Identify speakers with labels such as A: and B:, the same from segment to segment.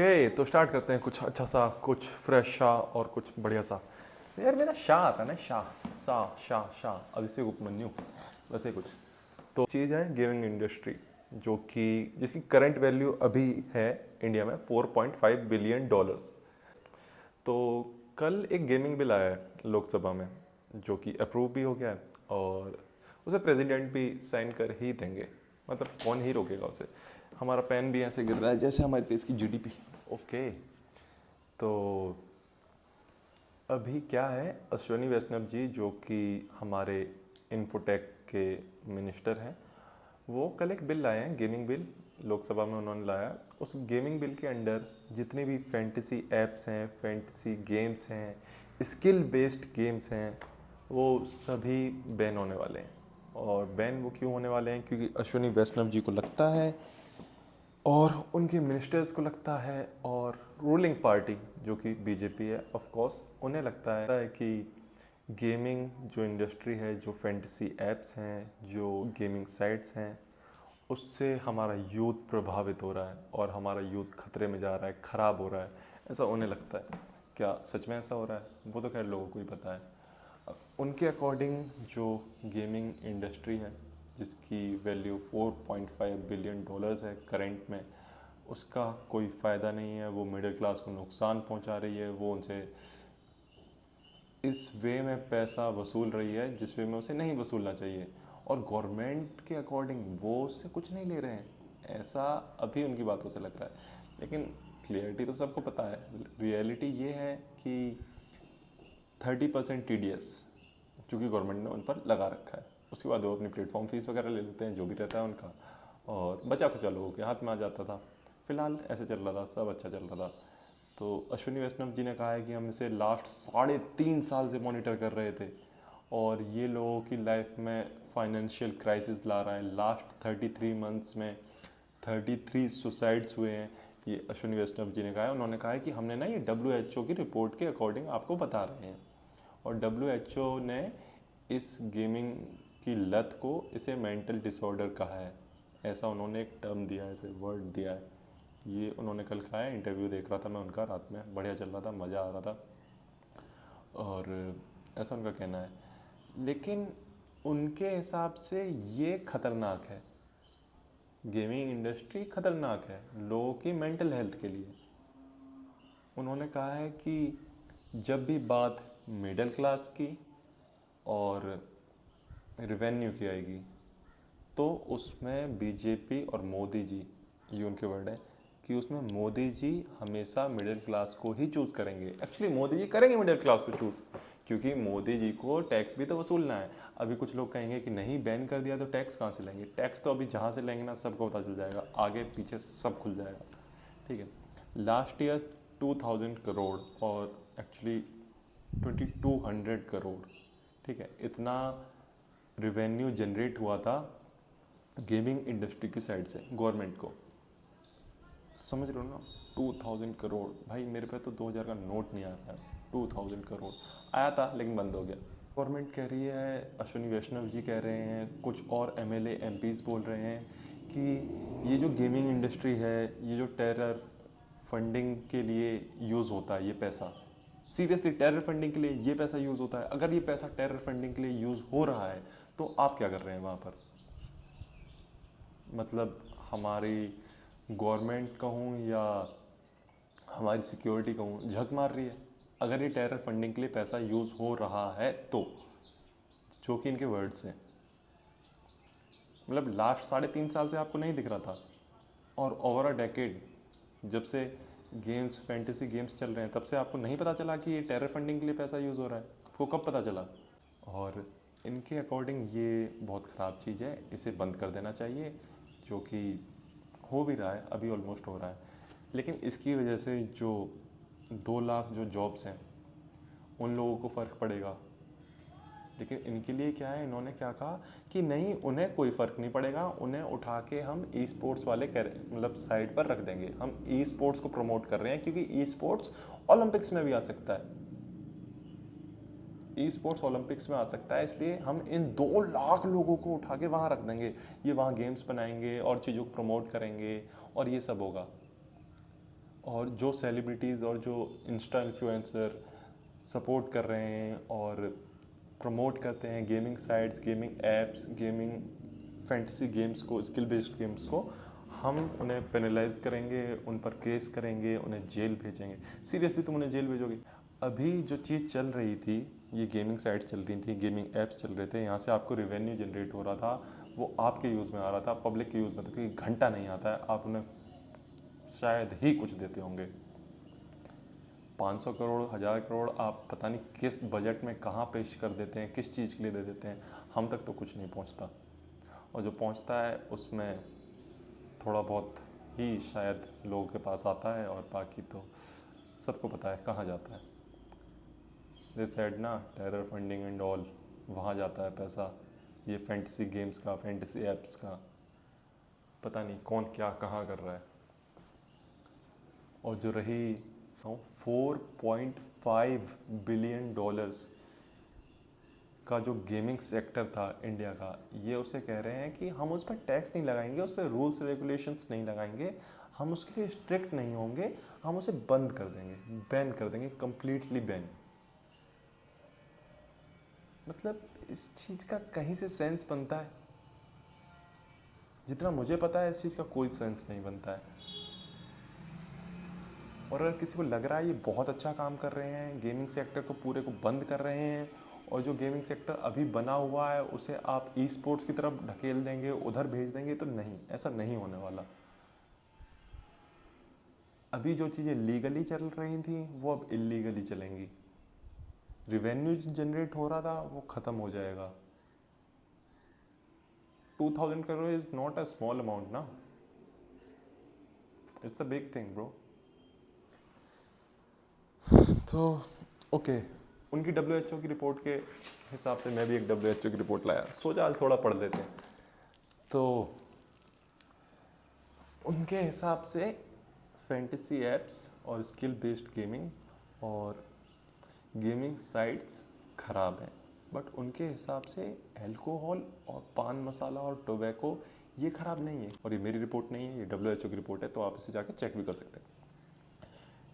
A: तो स्टार्ट करते हैं कुछ अच्छा सा, कुछ फ्रेश सा और कुछ बढ़िया सा। यार मेरा शाह आता है ना, शाह सा शाह शाह अभिषेक उपमन्यु, वैसे कुछ। तो चीज़ है गेमिंग इंडस्ट्री, जो कि जिसकी करंट वैल्यू अभी है इंडिया में $4.5 बिलियन। तो कल एक गेमिंग बिल आया है लोकसभा में, जो कि अप्रूव भी हो गया है और उसे प्रेसिडेंट भी साइन कर ही देंगे। मतलब कौन ही रोकेगा उसे। हमारा पेन भी ऐसे गिर रहा है जैसे हमारे देश की जीडीपी। ओके, तो अभी क्या है, अश्विनी वैष्णव जी जो कि हमारे इन्फोटेक के मिनिस्टर हैं, वो कल एक बिल लाए हैं, गेमिंग बिल। लोकसभा में उन्होंने लाया। उस गेमिंग बिल के अंडर जितनी भी फैंटेसी ऐप्स हैं, फैंटेसी गेम्स हैं, स्किल बेस्ड गेम्स हैं, वो सभी बैन होने वाले हैं। और बैन वो क्यों होने वाले हैं? क्योंकि अश्विनी वैष्णव जी को लगता है और उनके मिनिस्टर्स को लगता है और रूलिंग पार्टी जो कि बीजेपी है ऑफ कोर्स, उन्हें लगता है कि गेमिंग जो इंडस्ट्री है, जो फैंटेसी ऐप्स हैं, जो गेमिंग साइट्स हैं, उससे हमारा यूथ प्रभावित हो रहा है और हमारा यूथ खतरे में जा रहा है, ख़राब हो रहा है, ऐसा उन्हें लगता है। क्या सच में ऐसा हो रहा है? वो तो खैर लोगों को ही पता है। उनके अकॉर्डिंग जो गेमिंग इंडस्ट्री है, जिसकी वैल्यू $4.5 बिलियन है करंट में, उसका कोई फ़ायदा नहीं है। वो मिडिल क्लास को नुकसान पहुंचा रही है। वो उनसे इस वे में पैसा वसूल रही है जिस वे में उसे नहीं वसूलना चाहिए। और गवर्नमेंट के अकॉर्डिंग वो उससे कुछ नहीं ले रहे हैं, ऐसा अभी उनकी बातों से लग रहा है। लेकिन क्लियरिटी तो सबको पता है। रियलिटी ये है कि 30% TDS चूँकि गवर्नमेंट ने उन पर लगा रखा है, उसके बाद वो अपनी प्लेटफॉर्म फीस वगैरह ले लेते हैं, जो भी रहता है उनका, और बचा खुचा लोगों के हाथ में आ जाता था। फिलहाल ऐसे चल रहा था, सब अच्छा चल रहा था। तो अश्विनी वैष्णव जी ने कहा है कि हम इसे लास्ट 3.5 साल से मॉनिटर कर रहे थे और ये लोगों की लाइफ में फाइनेंशियल क्राइसिस ला रहा है। लास्ट 33 मंथ्स में 33 सुसाइड्स हुए हैं, ये अश्विनी वैष्णव जी ने कहा है। उन्होंने कहा है कि हमने ना ये WHO की रिपोर्ट के अकॉर्डिंग आपको बता रहे हैं। और WHO ने इस गेमिंग की लत को, इसे मेंटल डिसऑर्डर कहा है। ऐसा उन्होंने एक टर्म दिया है, ऐसे वर्ड दिया है। ये उन्होंने कल कहा है। इंटरव्यू देख रहा था मैं उनका, रात में बढ़िया चल रहा था, मज़ा आ रहा था। और ऐसा उनका कहना है। लेकिन उनके हिसाब से ये खतरनाक है, गेमिंग इंडस्ट्री खतरनाक है लोगों की मेंटल हेल्थ के लिए। उन्होंने कहा है कि जब भी बात मिडिल क्लास की और रिवेन्यू की आएगी, तो उसमें बीजेपी और मोदी जी, ये उनके वर्ड है, कि उसमें मोदी जी हमेशा मिडिल क्लास को ही चूज़ करेंगे। एक्चुअली मोदी जी करेंगे मिडिल क्लास को चूज़, क्योंकि मोदी जी को टैक्स भी तो वसूलना है। अभी कुछ लोग कहेंगे कि नहीं, बैन कर दिया तो टैक्स कहाँ से लेंगे। टैक्स तो अभी जहाँ से लेंगे ना, सबको पता चल जाएगा, आगे पीछे सब खुल जाएगा। ठीक है, लास्ट ईयर 2000 करोड़ और एक्चुअली 2200 करोड़, ठीक है, इतना रिवेन्यू जनरेट हुआ था गेमिंग इंडस्ट्री की साइड से गवर्नमेंट को। समझ रहे हो ना, 2000 करोड़। भाई मेरे पे तो 2000 का नोट नहीं आ रहा है। 2000 करोड़ आया था लेकिन बंद हो गया। गवर्नमेंट कह रही है, अश्विनी वैष्णव जी कह रहे हैं, कुछ और MLA MPs बोल रहे हैं कि ये जो गेमिंग इंडस्ट्री है, ये जो टेरर फंडिंग के लिए यूज़ होता है ये पैसा, सीरियसली टेरर फंडिंग के लिए ये पैसा यूज़ होता है। अगर ये पैसा टेरर फंडिंग के लिए यूज़ हो रहा है तो आप क्या कर रहे हैं वहाँ पर? मतलब हमारी गवर्नमेंट कहूँ या हमारी सिक्योरिटी कहूँ, झक मार रही है अगर ये टेरर फंडिंग के लिए पैसा यूज़ हो रहा है तो। जो कि इनके वर्ड्स हैं। मतलब लास्ट 3.5 साल से आपको नहीं दिख रहा था, और ओवर अ डेकेड जब से गेम्स, फैंटेसी गेम्स चल रहे हैं, तब से आपको नहीं पता चला कि ये टेरर फंडिंग के लिए पैसा यूज़ हो रहा है? आपको कब पता चला? और इनके अकॉर्डिंग ये बहुत ख़राब चीज़ है, इसे बंद कर देना चाहिए, जो कि हो भी रहा है, अभी ऑलमोस्ट हो रहा है। लेकिन इसकी वजह से जो 2 लाख जो जॉब्स हैं उन लोगों को फ़र्क पड़ेगा। लेकिन इनके लिए क्या है, इन्होंने क्या कहा कि नहीं, उन्हें कोई फ़र्क नहीं पड़ेगा, उन्हें उठा के हम ई स्पोर्ट्स वाले मतलब साइड पर रख देंगे। हम ई स्पोर्ट्स को प्रमोट कर रहे हैं क्योंकि ई स्पोर्ट्स ओलंपिक्स में भी आ सकता है। ई स्पोर्ट्स ओलंपिक्स में आ सकता है, इसलिए हम इन 2 लाख लोगों को उठा के वहाँ रख देंगे। ये वहाँ गेम्स बनाएंगे और चीज़ों को प्रमोट करेंगे और ये सब होगा। और जो सेलिब्रिटीज़ और जो इंस्टा इन्फ्लुएंसर सपोर्ट कर रहे हैं और प्रमोट करते हैं gaming sites, gaming apps, gaming fantasy games को, स्किल बेस्ड गेम्स को, हम उन्हें पेनलाइज करेंगे, उन पर केस करेंगे, उन्हें जेल भेजेंगे। सीरियसली तुम उन्हें जेल भेजोगे? अभी जो चीज़ चल रही थी, ये गेमिंग साइट चल रही थी, गेमिंग ऐप्स चल रहे थे, यहाँ से आपको रिवेन्यू जनरेट हो रहा था, वो आपके यूज़ में आ रहा था, पब्लिक के यूज़ में, तो क्योंकि घंटा नहीं आता है, आप उन्हें शायद ही कुछ देते होंगे। 500 करोड़, 1000 करोड़ आप पता नहीं किस बजट में कहाँ पेश कर देते हैं, किस चीज़ के लिए दे देते हैं, हम तक तो कुछ नहीं पहुँचता, और जो पहुँचता है उसमें थोड़ा बहुत ही शायद लोगों के पास आता है, और बाकी तो सबको पता है कहाँ जाता है। दे सेड ना, टेरर फंडिंग एंड ऑल, वहाँ जाता है पैसा, ये फैंटेसी गेम्स का, फैंटेसी एप्स का, पता नहीं कौन क्या कहाँ कर रहा है। और जो रही 4.5 बिलियन डॉलर्स का जो गेमिंग सेक्टर था इंडिया का, ये उसे कह रहे हैं कि हम उस पर टैक्स नहीं लगाएंगे, उस पर रूल्स रेगुलेशंस नहीं लगाएंगे, हम उसके लिए स्ट्रिक्ट नहीं होंगे, हम उसे बंद कर देंगे, बैन कर देंगे, कंप्लीटली बैन। मतलब इस चीज़ का कहीं से सेंस बनता है? जितना मुझे पता है इस चीज़ का कोई सेंस नहीं बनता है। और अगर किसी को लग रहा है ये बहुत अच्छा काम कर रहे हैं, गेमिंग सेक्टर को पूरे को बंद कर रहे हैं, और जो गेमिंग सेक्टर अभी बना हुआ है उसे आप ई स्पोर्ट्स की तरफ ढकेल देंगे, उधर भेज देंगे, तो नहीं, ऐसा नहीं होने वाला। अभी जो चीज़ें लीगली चल रही थी वो अब इलीगली चलेंगी। रिवेन्यू जनरेट हो रहा था वो ख़त्म हो जाएगा। 2000 crore is not a small amount ना, it's a big thing bro. तो ओके, उनकी WHO की रिपोर्ट के हिसाब से मैं भी एक WHO की रिपोर्ट लाया, सोचा आज थोड़ा पढ़ लेते हैं। तो उनके हिसाब से फैंटेसी एप्स और स्किल बेस्ड गेमिंग और गेमिंग साइट्स ख़राब हैं, बट उनके हिसाब से अल्कोहल और पान मसाला और टोबैको ये ख़राब नहीं है। और ये मेरी रिपोर्ट नहीं है, ये WHO की रिपोर्ट है, तो आप इसे जाके चेक भी कर सकते हैं।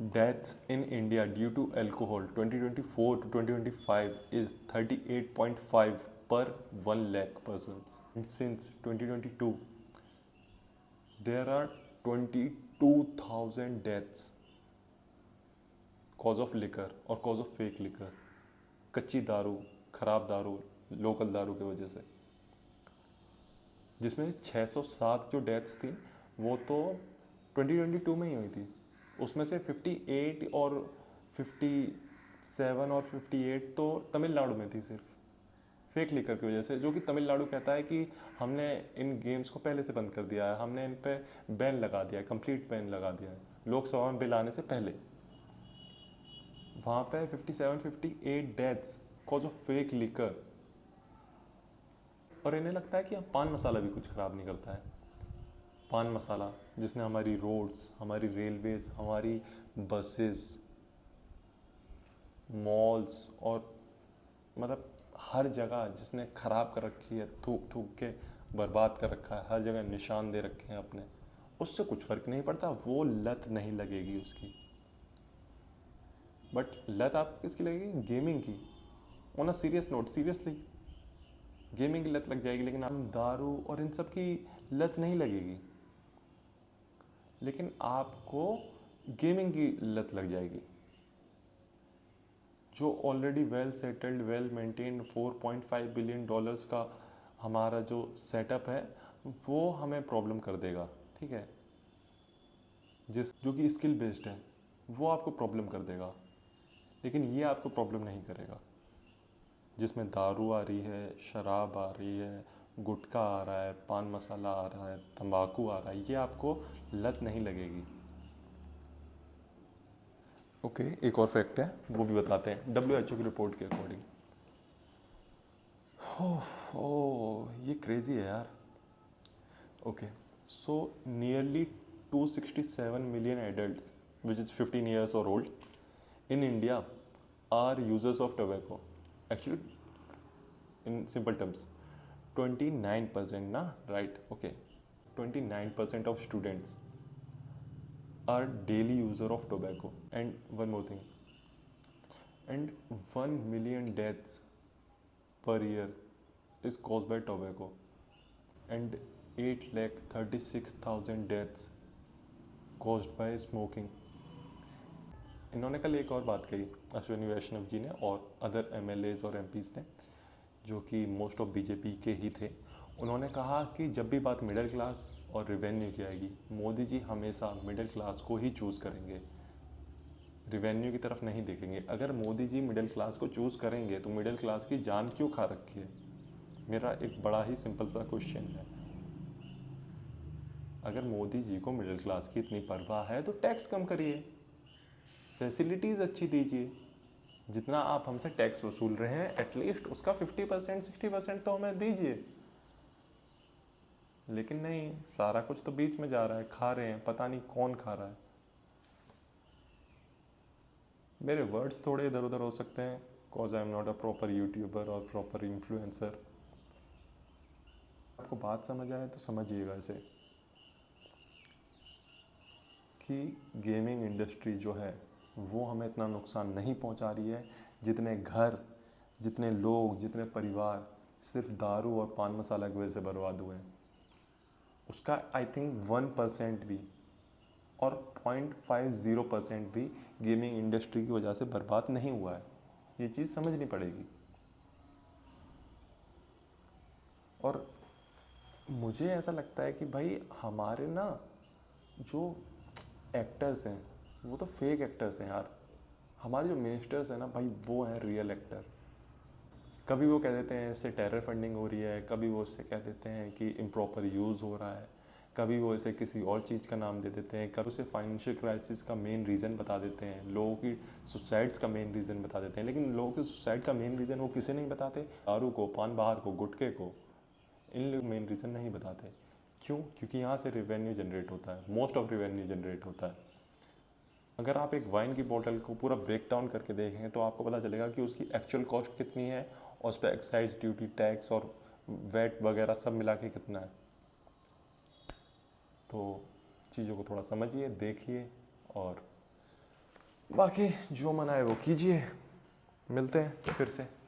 A: Deaths in India due to alcohol 2024 to 2025 is 38.5 per 1 lakh persons. And since 2022, there are 22,000 deaths cause of liquor और cause of fake liquor. कच्ची दारू, खराब दारू, लोकल दारू की वजह से, जिसमें 607 जो डेथ्स थी वो तो 2022 में ही हुई थी। उसमें से 58 और 57 और 58 तो तमिलनाडु में थी, सिर्फ फेक लिकर की वजह से, जो कि तमिलनाडु कहता है कि हमने इन गेम्स को पहले से बंद कर दिया है, हमने इन पे बैन लगा दिया है, कंप्लीट बैन लगा दिया है लोकसभा में बिल आने से पहले। वहाँ पे 57-58 deaths cause of fake liquor. और इन्हें लगता है कि अब पान मसाला भी कुछ ख़राब नहीं करता है। पान मसाला जिसने हमारी रोड्स, हमारी रेलवेज, हमारी बसेस, मॉल्स और मतलब हर जगह जिसने ख़राब कर रखी है, थूक थूक के बर्बाद कर रखा है, हर जगह निशान दे रखे हैं अपने, उससे कुछ फ़र्क नहीं पड़ता, वो लत नहीं लगेगी उसकी। बट लत आपको किसकी लगेगी? गेमिंग की। On a serious note, seriously gaming की लत लग जाएगी, लेकिन आप दारू और इन सब की लत नहीं लगेगी, लेकिन आपको गेमिंग की लत लग जाएगी। जो already well settled, well maintained 4.5 billion dollars का हमारा जो सेटअप है वो हमें प्रॉब्लम कर देगा, ठीक है। जो कि स्किल बेस्ड है वो आपको प्रॉब्लम कर देगा, लेकिन ये आपको प्रॉब्लम नहीं करेगा। जिसमें दारू आ रही है, शराब आ रही है, गुटखा आ रहा है, पान मसाला आ रहा है, तंबाकू आ रहा है, ये आपको लत नहीं लगेगी। ओके, एक और फैक्ट है वो भी बताते हैं WHO की रिपोर्ट के अकॉर्डिंग। ओह ये क्रेजी है यार। Okay, so nearly 267 million adults which is 15 years or old in India are users of tobacco. Actually, in simple terms, 29% ना, right? Okay, 29% of students are daily user of tobacco. And one more thing, and 1 million deaths per year is caused by tobacco, and 8,36,000 deaths caused by smoking. इन्होंने कल एक और बात कही अश्विनी वैष्णव जी ने और other MLAs और MPs ने, जो कि मोस्ट ऑफ BJP के ही थे। उन्होंने कहा कि जब भी बात मिडिल क्लास और रिवेन्यू की आएगी, मोदी जी हमेशा मिडिल क्लास को ही चूज़ करेंगे, रिवेन्यू की तरफ नहीं देखेंगे। अगर मोदी जी मिडिल क्लास को चूज़ करेंगे तो मिडिल क्लास की जान क्यों खा रखी है? मेरा एक बड़ा ही सिंपल सा क्वेश्चन है। अगर मोदी जी को मिडिल क्लास की इतनी परवाह है तो टैक्स कम करिए, फैसिलिटीज़ अच्छी दीजिए। जितना आप हमसे टैक्स वसूल रहे हैं एटलीस्ट उसका 50% 60% तो हमें दीजिए। लेकिन नहीं, सारा कुछ तो बीच में जा रहा है, खा रहे हैं, पता नहीं कौन खा रहा है। मेरे वर्ड्स थोड़े इधर उधर हो सकते हैं, cause I am not a proper YouTuber और प्रॉपर इन्फ्लुएंसर। आपको बात समझ आए तो समझिएगा इसे, कि गेमिंग इंडस्ट्री जो है वो हमें इतना नुकसान नहीं पहुंचा रही है जितने घर, जितने लोग, जितने परिवार सिर्फ दारू और पान मसाला की वजह से बर्बाद हुए हैं। उसका आई थिंक 1% भी और 0.50% भी गेमिंग इंडस्ट्री की वजह से बर्बाद नहीं हुआ है। ये चीज़ समझनी पड़ेगी। और मुझे ऐसा लगता है कि भाई हमारे ना जो एक्टर्स हैं वो तो फेक एक्टर्स हैं यार। हमारे जो मिनिस्टर्स हैं ना भाई, वो हैं रियल एक्टर। कभी वो कह देते हैं इससे टेरर फंडिंग हो रही है, कभी वो इससे कह देते हैं कि इम्प्रॉपर यूज़ हो रहा है, कभी वो इसे किसी और चीज़ का नाम दे देते हैं, कभी उसे फाइनेंशियल क्राइसिस का मेन रीज़न बता देते हैं, लोगों की सुसाइड्स का मेन रीज़न बता देते हैं। लेकिन लोगों की सुसाइड का मेन रीज़न वो किसे नहीं बताते? दारू को, पान बहार को, गुटखे को, इन लोग मेन रीज़न नहीं बताते। क्यों? क्योंकि यहाँ से रेवेन्यू जनरेट होता है, मोस्ट ऑफ रेवेन्यू जनरेट होता है। अगर आप एक वाइन की बोतल को पूरा ब्रेक डाउन करके देखें तो आपको पता चलेगा कि उसकी एक्चुअल कॉस्ट कितनी है और उस पर एक्साइज ड्यूटी, टैक्स और वैट वगैरह सब मिला के कितना है। तो चीज़ों को थोड़ा समझिए, देखिए और बाकी जो मना है वो कीजिए। मिलते हैं फिर से।